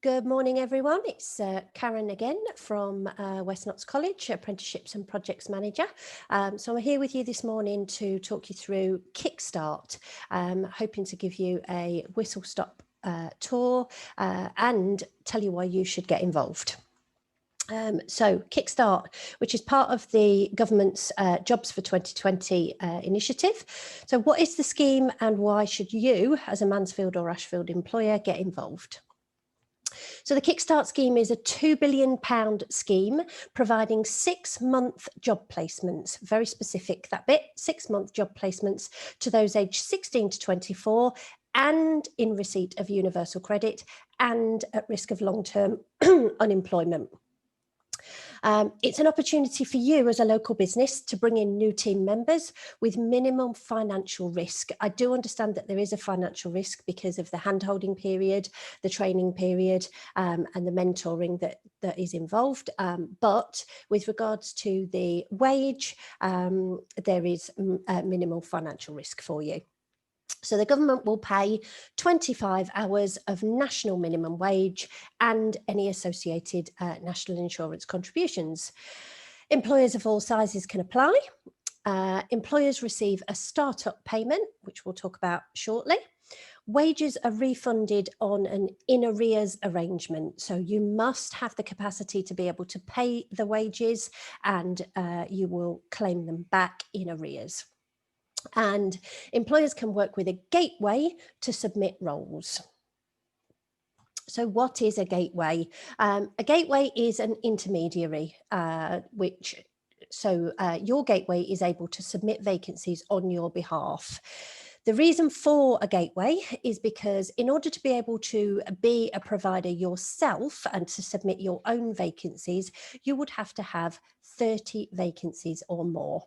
Good morning, everyone. It's Karen again from West Notts College, Apprenticeships and Projects Manager. So I'm here with you this morning to talk you through Kickstart, hoping to give you a whistle-stop tour and tell you why you should get involved. So Kickstart, which is part of the government's Jobs for 2020 initiative. So what is the scheme and why should you, as a Mansfield or Ashfield employer, get involved? So the Kickstart scheme is a £2 billion scheme providing 6-month job placements, very specific that bit, 6-month job placements to those aged 16 to 24 and in receipt of universal credit and at risk of long-term unemployment. It's an opportunity for you as a local business to bring in new team members with minimum financial risk. I do understand that there is a financial risk because of the hand-holding period, the training period, and the mentoring that is involved. But with regards to the wage, there is minimal financial risk for you. So the government will pay 25 hours of national minimum wage and any associated national insurance contributions. Employers of all sizes can apply. Employers receive a start-up payment, which we'll talk about shortly. Wages are refunded on an in arrears arrangement. So you must have the capacity to be able to pay the wages and you will claim them back in arrears. And employers can work with a gateway to submit roles. So what is a gateway? A gateway is an intermediary, your gateway is able to submit vacancies on your behalf. The reason for a gateway is because in order to be able to be a provider yourself and to submit your own vacancies, you would have to have 30 vacancies or more.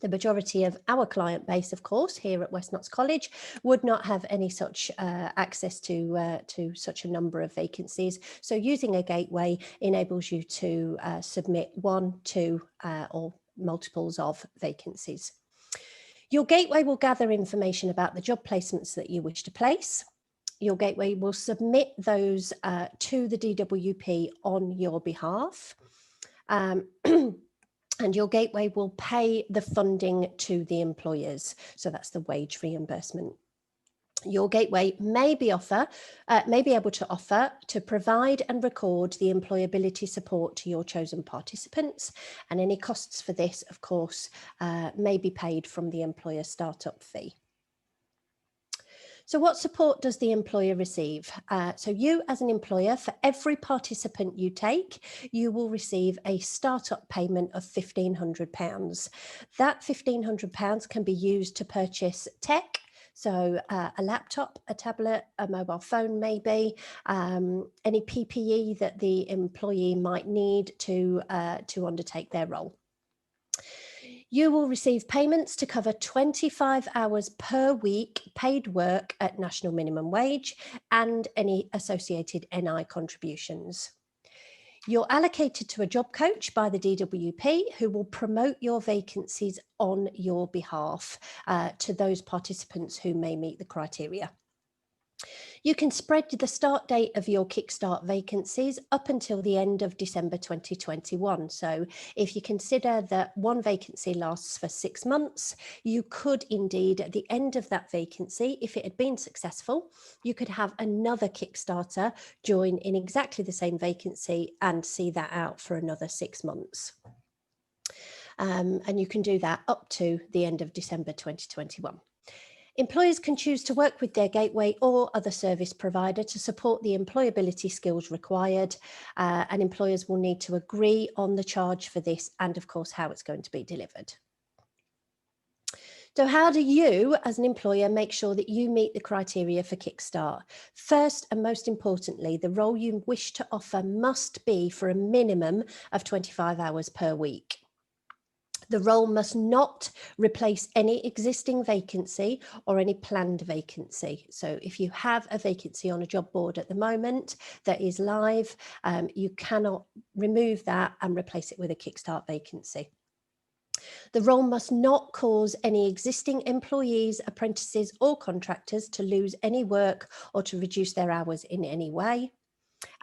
The majority of our client base, of course, here at West Notts College would not have any such access to such a number of vacancies. So using a gateway enables you to submit 1, 2 or multiples of vacancies. Your gateway will gather information about the job placements that you wish to place. Your gateway will submit those to the DWP on your behalf. And your gateway will pay the funding to the employers. So that's the wage reimbursement. Your gateway may be able to offer to provide and record the employability support to your chosen participants. And any costs for this, of course, may be paid from the employer startup fee. So what support does the employer receive? So you as an employer, for every participant you take, you will receive a startup payment of £1,500. That £1,500 can be used to purchase tech, so a laptop, a tablet, a mobile phone maybe, any PPE that the employee might need to undertake their role. You will receive payments to cover 25 hours per week paid work at national minimum wage and any associated NI contributions. You're allocated to a job coach by the DWP who will promote your vacancies on your behalf to those participants who may meet the criteria. You can spread the start date of your Kickstart vacancies up until the end of December 2021. So if you consider that one vacancy lasts for 6 months, you could indeed, at the end of that vacancy, if it had been successful, you could have another Kickstarter join in exactly the same vacancy and see that out for another 6 months. And you can do that up to the end of December 2021. Employers can choose to work with their gateway or other service provider to support the employability skills required, and employers will need to agree on the charge for this and, of course, how it's going to be delivered. So how do you, as an employer, make sure that you meet the criteria for Kickstart? First and most importantly, the role you wish to offer must be for a minimum of 25 hours per week. The role must not replace any existing vacancy or any planned vacancy. So if you have a vacancy on a job board at the moment that is live, you cannot remove that and replace it with a Kickstart vacancy. The role must not cause any existing employees, apprentices or contractors to lose any work or to reduce their hours in any way.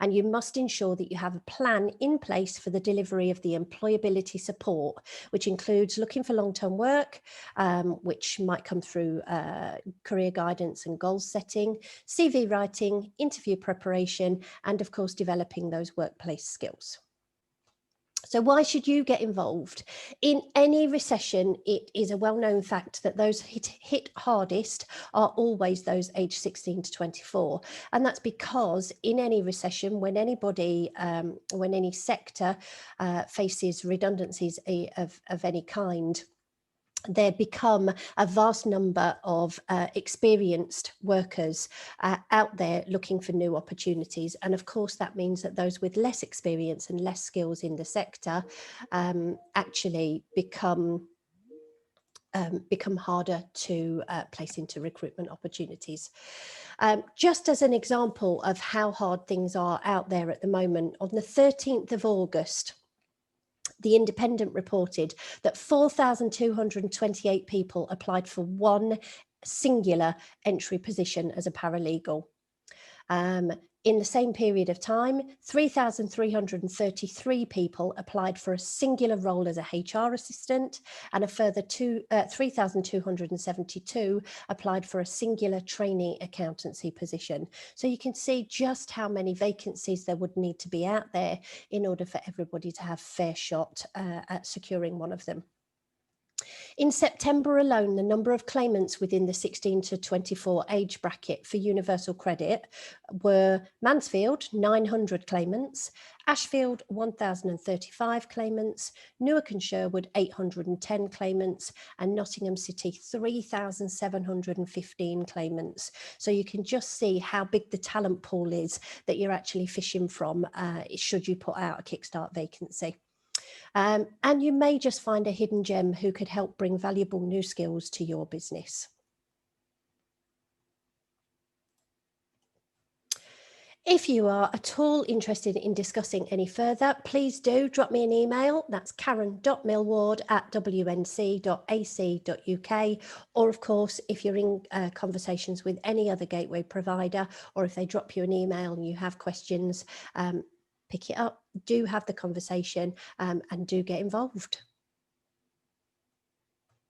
And you must ensure that you have a plan in place for the delivery of the employability support, which includes looking for long-term work, which might come through career guidance and goal setting, CV writing, interview preparation, and of course, developing those workplace skills. So why should you get involved? In any recession, it is a well-known fact that those hit hardest are always those aged 16 to 24. And that's because in any recession, when anybody, when any sector faces redundancies of any kind, there become a vast number of experienced workers out there looking for new opportunities. And of course, that means that those with less experience and less skills in the sector actually become harder to place into recruitment opportunities. Just as an example of how hard things are out there at the moment, on the 13th of August, The Independent reported that 4,228 people applied for one singular entry position as a paralegal. In the same period of time, 3,333 people applied for a singular role as a HR assistant, and a further 3,272 applied for a singular trainee accountancy position. So you can see just how many vacancies there would need to be out there in order for everybody to have a fair shot at securing one of them. In September alone, the number of claimants within the 16 to 24 age bracket for universal credit were Mansfield, 900 claimants, Ashfield, 1,035 claimants, Newark and Sherwood, 810 claimants, and Nottingham City, 3,715 claimants. So you can just see how big the talent pool is that you're actually fishing from should you put out a Kickstart vacancy. And you may just find a hidden gem who could help bring valuable new skills to your business. If you are at all interested in discussing any further, please do drop me an email. That's karen.millward@wnc.ac.uk. Or of course, if you're in conversations with any other gateway provider, or if they drop you an email and you have questions, pick it up, do have the conversation and do get involved.